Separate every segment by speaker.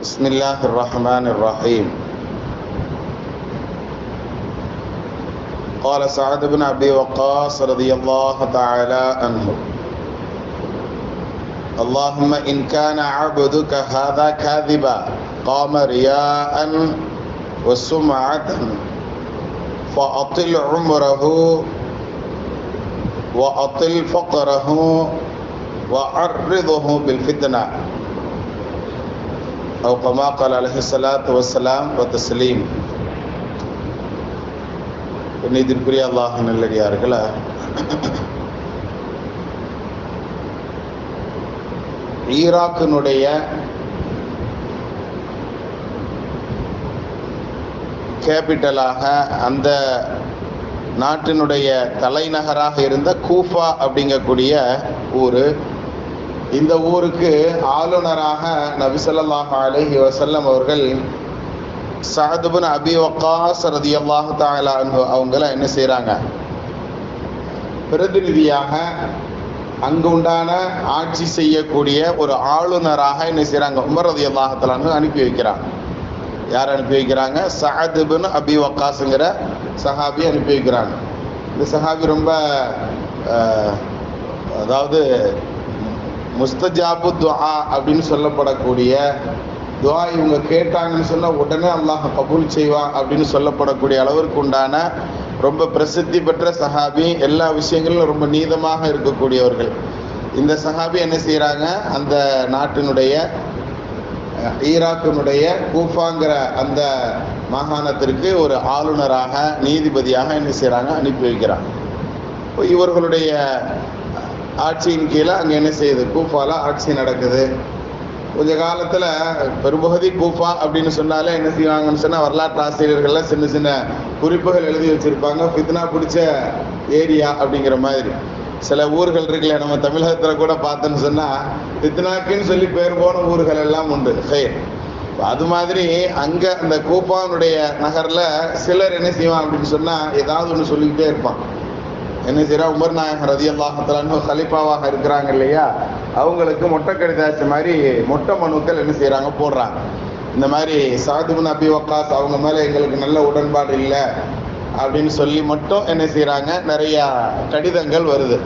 Speaker 1: بسم الله الرحمن الرحيم. قال سعد بن أبي وقاص رضي الله تعالى عنه: اللهم إن كان عبدك هذا كاذبا قام رياء وسمعة فأطل عمره وأطل فقره وعرضه بالفتنة أو كما قال عليه الصلاة والسلام وتسليم. நீதிற்குரிய அல்லாஹ் நல்லடியார்களே, ஈராக்கினுடைய கேபிட்டலாக, அந்த நாட்டினுடைய தலைநகராக இருந்த கூஃபா அப்படிங்கக்கூடிய ஊர், இந்த ஊருக்கு ஆளுநராக நபி ஸல்லல்லாஹு அலைஹி வஸல்லம் அவர்கள் சஅத் பின் அபி வக்காஸ் ரலியல்லாஹு தஆலா அன்ஹு அவங்கள என்ன செய்கிறாங்க, பிரதிநிதியாக அங்கு உண்டான ஆட்சி செய்யக்கூடிய ஒரு ஆளுநராக என்ன செய்கிறாங்க, உமர் ரலியல்லாஹு தஆலா அன்ஹு அனுப்பி வைக்கிறாங்க. யார் அனுப்பி வைக்கிறாங்க? சஅத் பின் அபி வக்காஸுங்கிற சஹாபி அனுப்பி வைக்கிறாங்க. இந்த சஹாபி ரொம்ப அதாவது முஸ்தஜாபு துஆ அப்படின்னு சொல்லப்படக்கூடிய துஆ, இவங்க கேட்டாங்கன்னு சொன்னால் உடனே அல்லாஹ் கபூல் செய்வான் அப்படின்னு சொல்லப்படக்கூடிய அளவிற்கு உண்டான ரொம்ப பிரசித்தி பெற்ற சஹாபி. எல்லா விஷயங்களும் ரொம்ப நீதமாக இருக்கக்கூடியவர்கள். இந்த சஹாபி என்ன செய்கிறாங்க, அந்த நாட்டினுடைய ஈராக்கினுடைய கூஃபாங்கிற அந்த மாகாணத்திற்கு ஒரு ஆளுநராக, நீதிபதியாக என்ன செய்கிறாங்க, அனுப்பி வைக்கிறாங்க. இப்போ இவர்களுடைய ஆட்சியின் கீழே அங்கே என்ன செய்யுது, கூஃபால ஆட்சி நடக்குது. கொஞ்ச காலத்தில் பெரும்பகுதி கூஃபா அப்படின்னு சொன்னாலே என்ன செய்வாங்கன்னு சொன்னால், வரலாற்று ஆசிரியர்கள்லாம் சின்ன சின்ன குறிப்புகள் எழுதி வச்சுருப்பாங்க, ஃபித்னா பிடிச்ச ஏரியா அப்படிங்கிற மாதிரி. சில ஊர்கள் இருக்குல்ல, நம்ம தமிழகத்தில் கூட பார்த்தோன்னு சொன்னால் ஃபித்னாக்குன்னு சொல்லி பேர் போன ஊர்கள் எல்லாம் உண்டு. அது மாதிரி அங்கே அந்த கூஃபானுடைய நகரில் சிலர் என்ன செய்வான் அப்படின்னு சொன்னால், ஏதாவது ஒன்று சொல்லிக்கிட்டே இருப்பான். என்ன செய்யறா, உமர் நாயகம் ரலியல்லாஹு தஆலா அன்ஹு கலீஃபாவாக இருக்கிறாங்க இல்லையா, அவங்களுக்கு மொட்டை கடிதாச்சு மாதிரி மொட்டை மனுக்கள் என்ன செய்கிறாங்க, போடுறாங்க. இந்த மாதிரி சஅத் பின் அபி வக்காஸ் அவங்க மேலே எங்களுக்கு நல்ல உடன்பாடு இல்லை அப்படின்னு சொல்லி மட்டும் என்ன செய்கிறாங்க, நிறையா கடிதங்கள் வருது.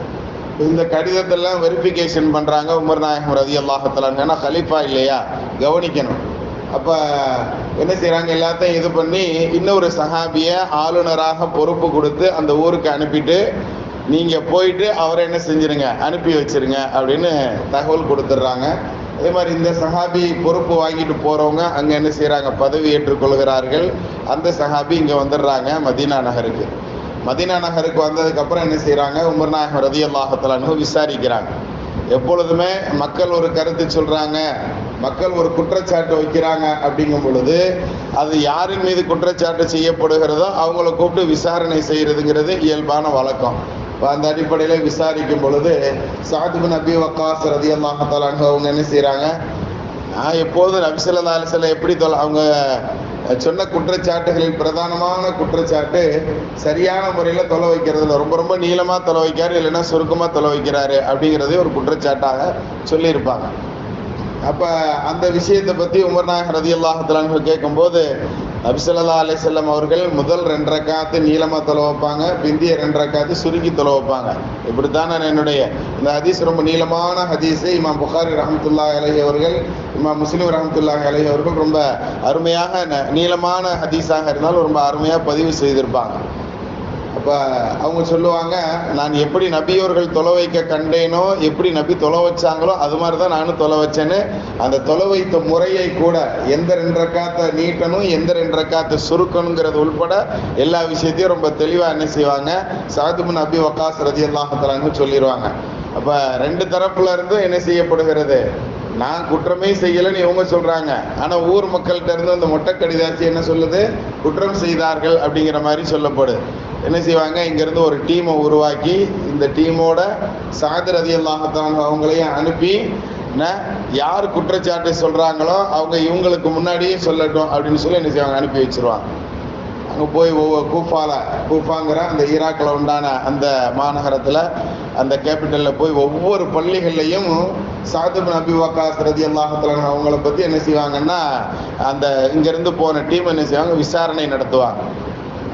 Speaker 1: இந்த கடிதத்தெல்லாம் வெரிஃபிகேஷன் பண்ணுறாங்க உமர் நாயகம் ரலியல்லாஹு தஆலா அன்ஹு. ஏன்னா கலீஃபா இல்லையா, கவனிக்கணும். அப்போ என்ன செய்கிறாங்க, எல்லாத்தையும் இது பண்ணி இன்னொரு சஹாபியை ஆளுநராக பொறுப்பு கொடுத்து அந்த ஊருக்கு அனுப்பிட்டு, நீங்கள் போயிட்டு அவரை என்ன செஞ்சுருங்க, அனுப்பி வச்சுருங்க அப்படின்னு தகவல் கொடுத்துட்றாங்க. அதே மாதிரி இந்த சஹாபி பொறுப்பு வாங்கிட்டு போகிறவங்க அங்கே என்ன செய்கிறாங்க, பதவி ஏற்றுக்கொள்கிறார்கள். அந்த சஹாபி இங்கே வந்துடுறாங்க மதீனா நகருக்கு. மதீனா நகருக்கு வந்ததுக்கப்புறம் என்ன செய்கிறாங்க, உமர் நாயகம் ரலியல்லாஹு தஆலா அன்ஹு விசாரிக்கிறாங்க. எப்பொழுதுமே மக்கள் ஒரு கருத்து சொல்கிறாங்க, மக்கள் ஒரு குற்றச்சாட்டு வைக்கிறாங்க அப்படிங்கும் பொழுது அது யாரின் மீது குற்றச்சாட்டு செய்யப்படுகிறதோ அவங்கள கூப்பிட்டு விசாரணை செய்கிறதுங்கிறது இயல்பான வழக்கம். அந்த அடிப்படையில் விசாரிக்கும் பொழுது சஅத் பின் அபி வக்காஸ் ரலியல்லாஹு தஆலா அன்ஹு அவங்க என்ன செய்கிறாங்க, எப்போதும் நபி ஸல்லல்லாஹு அலைஹி வஸல்லம் எப்படி அவங்க சொன்ன குற்றச்சாட்டுகளில் பிரதானமான குற்றச்சாட்டு சரியான முறையில் தொலை வைக்கிறதுல ரொம்ப ரொம்ப நீளமாக தொலை வைக்காரு, இல்லைன்னா சுருக்கமாக தொலை வைக்கிறாரு அப்படிங்கிறதே ஒரு குற்றச்சாட்டாக சொல்லியிருப்பாங்க. அப்போ அந்த விஷயத்தை பற்றி உமர் நாயகம் ரலியல்லாஹு தஆலா அன்ஹு கேட்கும்போது நபி ஸல்லல்லாஹு அலைஹி வஸல்லம் அவர்கள் முதல் 2 ரக்காத்து நீளமாக தொலை வைப்பாங்க, பிந்திய 2 ரக்காத்து சுருக்கி தொலை வைப்பாங்க. இப்படித்தானே என்னுடைய இந்த ஹதீஸ் ரொம்ப நீளமான ஹதீஸை இமாம் புகாரி ரஹ்மத்துல்லாஹி அலைஹி அவர்கள், இமாம் முஸ்லிம் ரஹ்மத்துல்லாஹி அலைஹி அவர்கள் ரொம்ப அருமையாக நீளமான ஹதீஸாக இருந்தாலும் ரொம்ப அருமையாக பதிவு செய்திருப்பாங்க. அப்போ அவங்க சொல்லுவாங்க, நான் எப்படி நபியோர்கள் தொலை வைக்க கண்டேனோ, எப்படி நபி தொலை வச்சாங்களோ அது மாதிரி தான் நானும் தொலை வச்சேன்னு அந்த தொலை வைத்த முறையை கூட, எந்த 2 ரக்காத்தை நீட்டணும், எந்த 2 ரக்காத்தை சுருக்கணுங்கிறது உள்பட எல்லா விஷயத்தையும் ரொம்ப தெளிவாக என்ன செய்வாங்க, சஅத் பின் அபி வக்காஸ் ரலியல்லாஹு தஆலா அன்ஹு சொல்லிடுவாங்க. அப்போ 2 தரப்புல இருந்து என்ன செய்யப்படுகிறது, நான் குற்றமே செய்யலைன்னு இவங்க சொல்கிறாங்க, ஆனால் ஊர் மக்கள்கிட்ட இருந்து அந்த மொட்டை கடிதாச்சு என்ன சொல்லுது, குற்றம் செய்தார்கள் அப்படிங்கிற மாதிரி சொல்லப்படுது. என்ன செய்வாங்க, இங்கேருந்து ஒரு டீமை உருவாக்கி இந்த டீமோட சஅத் ரலியல்லாஹு தஆலா அன்ஹு அவங்களையும் அனுப்பி, யார் குற்றச்சாட்டு சொல்கிறாங்களோ அவங்க இவங்களுக்கு முன்னாடியே சொல்லட்டும் அப்படின்னு சொல்லி என்ன செய்வாங்க, அனுப்பி வச்சுருவாங்க. அங்கே போய் கூஃபாங்கிற அந்த ஈராக்கில் உண்டான அந்த மாநகரத்தில் அந்த கேபிட்டலில் போய் ஒவ்வொரு பள்ளிகள்லையும் சஅத் இப்னு அபீ வக்காஸ் ரலியல்லாஹு தஆலா அவங்கள பற்றி என்ன செய்வாங்கன்னா அந்த இங்கேருந்து போன டீம் என்ன செய்வாங்க, விசாரணை நடத்துவாங்க.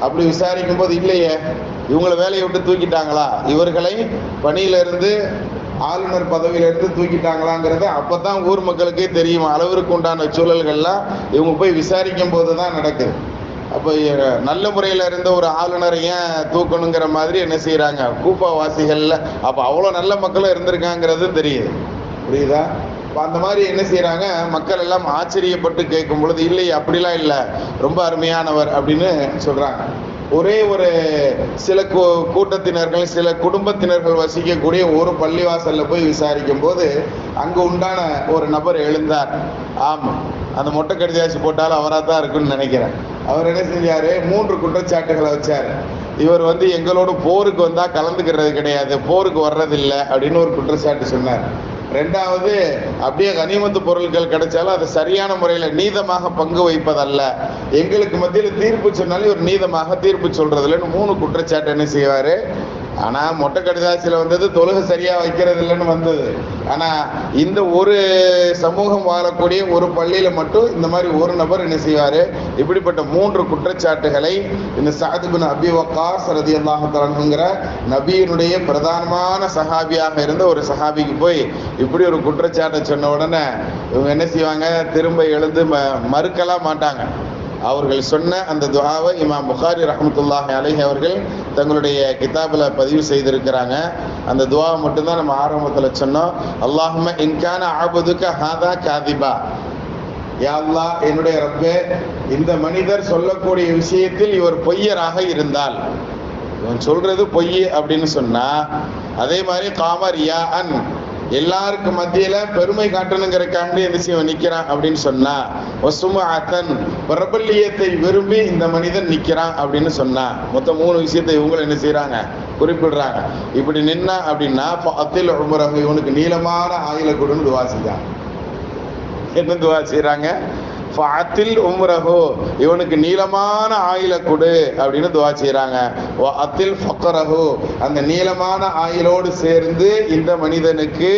Speaker 1: அப்படி விசாரிக்கும் போது இல்லையே இவங்களை வேலையை விட்டு தூக்கிட்டாங்களா, இவர்களை பணியிலிருந்து ஆளுநர் பதவியிலிருந்து தூக்கிட்டாங்களாங்கிறத அப்போ தான் ஊர் மக்களுக்கே தெரியும். அளவிற்கு உண்டான சூழல்கள்லாம் இவங்க போய் விசாரிக்கும் போது தான் நடக்குது. அப்போ நல்ல முறையில் இருந்த ஒரு ஆளுநரை ஏன் தூக்கணுங்கிற மாதிரி என்ன செய்கிறாங்க கூப்பா வாசிகளில். அப்போ அவ்வளோ நல்ல மக்களும் இருந்திருக்காங்கிறது தெரியுது. புரியுதா? இப்போ அந்த மாதிரி என்ன செய்கிறாங்க, மக்கள் எல்லாம் ஆச்சரியப்பட்டு கேட்கும் பொழுது இல்லை அப்படிலாம் இல்லை, ரொம்ப அருமையானவர் அப்படின்னு சொல்கிறாங்க. ஒரே ஒரு சில கூட்டத்தினர்கள் சில குடும்பத்தினர்கள் வசிக்கக்கூடிய ஒரு பள்ளிவாசலில் போய் விசாரிக்கும் போது அங்கே உண்டான ஒரு நபர் எழுந்தார். ஆமாம், அந்த மொட்டை கடிதாசி போட்டாலும் அவராக தான் இருக்குன்னு நினைக்கிறேன். அவர் என்ன செஞ்சார், 3 குற்றச்சாட்டுகளை வச்சார். இவர் எங்களோட போருக்கு வந்தால் கலந்துக்கிறது கிடையாது, போருக்கு வர்றதில்லை அப்படின்னு ஒரு குற்றச்சாட்டு சொன்னார். 2வது, அப்படியே கனிமத்து பொருட்கள் கிடைச்சாலும் அதை சரியான முறையில் நீதமாக பங்கு வைப்பதல்ல, எங்களுக்கு மத்தியில் தீர்ப்பு சொன்னாலும் இவர் நீதமாக தீர்ப்பு சொல்றதில்லைன்னு 3 குற்றச்சாட்டு என்ன செய்வார். ஆனால் மொட்டை கடிதாசியில் வந்தது தொழுகை சரியாக வைக்கிறது இல்லைன்னு வந்தது. ஆனால் இந்த ஒரு சமூகம் வாழக்கூடிய ஒரு பள்ளியில் மட்டும் இந்த மாதிரி ஒரு நபர் என்ன செய்வார், இப்படிப்பட்ட 3 குற்றச்சாட்டுகளை இந்த சஅத் இப்னு அபீ வக்காஸ் ரலியல்லாஹு தஆலாங்கிற நபியினுடைய பிரதானமான சஹாபியாக இருந்த ஒரு சஹாபிக்கு போய் இப்படி ஒரு குற்றச்சாட்டை சொன்ன உடனே இவங்க என்ன செய்வாங்க, திரும்ப எழுந்து மறுக்கலாம் மாட்டாங்க. அவர்கள் சொன்ன அந்த துஆவை இமாம் புகாரி ரஹ்மத்துல்லாஹி அலைஹி அவர்கள் தங்களுடைய கிதாபில் பதிவு செய்திருக்கிறாங்க. அந்த துஆவை மட்டும்தான் நம்ம ஆரம்பத்தில் சொன்னோம். அல்லாஹும்ம இன்கான அஅபுதுக ஹாதா காதிபா, யா அல்லாஹ் என்னுடைய ரப்பே, இந்த மனிதர் சொல்லக்கூடிய விஷயத்தில் இவர் பொய்யராக இருந்தால், இவன் சொல்றது பொய் அப்படின்னு சொன்னா, அதே மாதிரி காமரியா அன் எல்லாருக்கும் மத்தியில பெருமை காட்டணுங்கிறக்காண்டி எந்த செய்வன் நிக்கிறான் அப்படின்னு சொன்னா, வசுமஅத்தன் பிரபல்யத்தை விரும்பி இந்த மனிதன் நிக்கிறான் அப்படின்னு சொன்னா, மொத்தம் 3 விஷயத்தை இவங்க என்ன செய்யறாங்க குறிப்பிடுறாங்க. இப்படி நின்னா அப்படின்னா ஃபஅத்தில் உம்ரஹு, இவனுக்கு நீளமான ஆயுளை கொடுன்னு துஆ செய்றாங்க. என்ன துஆ செய்றாங்க? ஃபஅத்தில் உம்ரஹு, இவனுக்கு நீளமான ஆயுளை கொடு அப்படின்னு துஆ செய்றாங்க. வஅத்தில் ஃபக்ரஹு, அந்த நீளமான ஆயுளோடு சேர்ந்து இந்த மனிதனுக்கு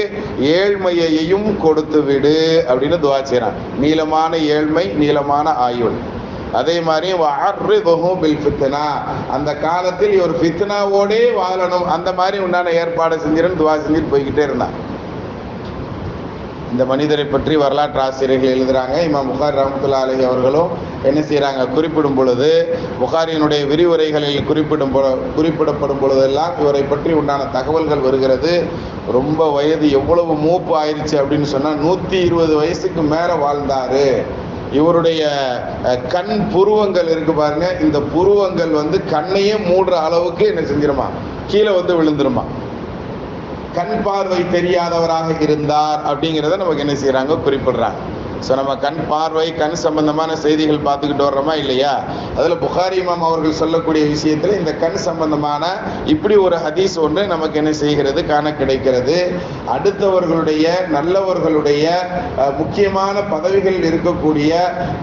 Speaker 1: ஏழ்மையையும் கொடுத்து விடு அப்படின்னு துஆ செய்றாங்க. நீளமான ஏழ்மை, நீளமான ஆயுள். அதே மாதிரி வஅர்ரிதுஹு பில் ஃபித்னா, அந்த காலத்தில் ஒரு ஃபித்னாவோடே வாழணும், அந்த மாதிரி உண்டான ஏற்பாடு செஞ்சிருன்னு துஆ செஞ்சுட்டு போய்கிட்டே இருந்தான். இந்த மனிதரை பற்றி வரலாற்று ஆசிரியர்கள் எழுதுறாங்க. இமாம் புகாரி ரஹ்மத்துல்லாஹி அலைஹி அவர்களும் என்ன செய்கிறாங்க, குறிப்பிடும் பொழுது புகாரியினுடைய விரிவுரைகளில் குறிப்பிடப்படும் பொழுதெல்லாம் இவரை பற்றி உண்டான தகவல்கள் வருகிறது. ரொம்ப வயது எவ்வளவு மூப்பு ஆயிடுச்சு அப்படின்னு சொன்னால் 120 வயசுக்கு மேலே வாழ்ந்தாரு. இவருடைய கண் புருவங்கள் இருக்கு பாருங்க, இந்த புருவங்கள் கண்ணையே மூடுற அளவுக்கு என்ன செஞ்சிருமா, கீழே விழுந்துருமா. கண் பார்வை தெரியாதவராக இருந்தார் அப்படிங்கிறத நமக்கு என்ன செய்யறாங்க, குறிப்பிடுறாங்க. ஸோ நம்ம கண் பார்வை கண் சம்பந்தமான செய்திகள் பார்த்துக்கிட்டு வர்றோமா இல்லையா? அதில் புகாரி இமாம் அவர்கள் சொல்லக்கூடிய விஷயத்தில் இந்த கண் சம்பந்தமான இப்படி ஒரு ஹதீஸ் ஒன்று நமக்கு என்ன செய்கிறது, காண கிடைக்கிறது. அடுத்தவர்களுடைய நல்லவர்களுடைய முக்கியமான பதவிகளில் இருக்கக்கூடிய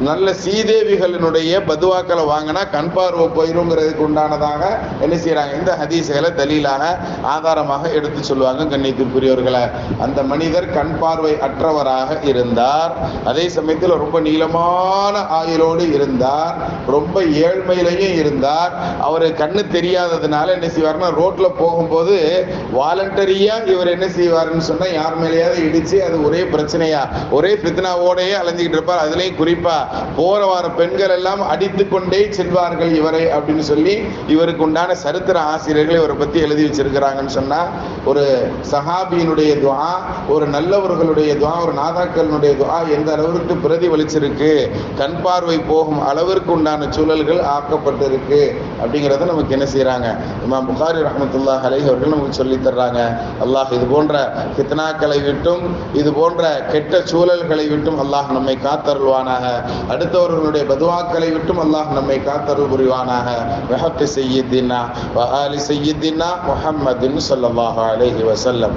Speaker 1: நல்ல சீதேவிகளினுடைய பதுவாக்களை வாங்கினா கண் பார்வை போயிருங்கிறதுக்கு உண்டானதாக என்ன செய்யறாங்க, இந்த ஹதீஸ்களை தலீலாக ஆதாரமாக எடுத்து சொல்லுவாங்க. கண்ணியத்திற்குரியவர்களை, அந்த மனிதர் கண் பார்வை அற்றவராக இருந்தார், அதே சமயத்தில் ரொம்ப நீளமான ஆயுளோடு இருந்தார், ரொம்ப ஏழ்மையிலையும் இருந்தார். அவர் கண்ணு தெரியாததுனால என்ன செய்வார்னா, ரோட்ல போகும்போது வாலண்டரியா இவர் என்ன செய்வாருன்னு சொன்னா, யார் மேலேயாவது இடிச்சு அது ஒரே பிரச்சனையா ஒரே பித்னாவோடையே அலைஞ்சிக்கிட்டு இருப்பார். அதுலேயும் குறிப்பா போற வார பெண்கள் எல்லாம் அடித்து கொண்டே செல்வார்கள் இவரை அப்படின்னு சொல்லி இவருக்கு உண்டான சரித்திர ஆசிரியர்கள் இவரை பத்தி எழுதி வச்சிருக்கிறாங்கன்னு சொன்னா, ஒரு சஹாபியினுடைய துஆ, ஒரு நல்லவர்களுடைய துஆ, ஒரு நாதாக்களுடைய துஆ எந்த அளவிற்கு பிரதிபலிச்சிருக்கு, கண் பார்வை போகும் அளவிற்கு உண்டான சூழல்கள் ஆக்கப்பட்டிருக்கு அப்படிங்கிறத நமக்கு என்ன செய்யறாங்க, இமாம் புகாரி ரஹ்மத்துல்லாஹி அலைஹி அவர்கள் நமக்கு சொல்லி தர்றாங்க. அல்லாஹ் இது போன்ற ஃபித்னாக்களை விட்டும் இது போன்ற கெட்ட சூழல்களை விட்டும் அல்லாஹ் நம்மை காத்தருள்வானாக. அடுத்தவர்களுடைய பதுவாக்களை விட்டும் அல்லாஹ் நம்மை காத்தருள் புரிவானாக. வஹப்பி சய்யிதினா வ ஆலி சய்யிதினா முஹம்மதின் ஸல்லல்லாஹு அலைஹி வஸல்லம்.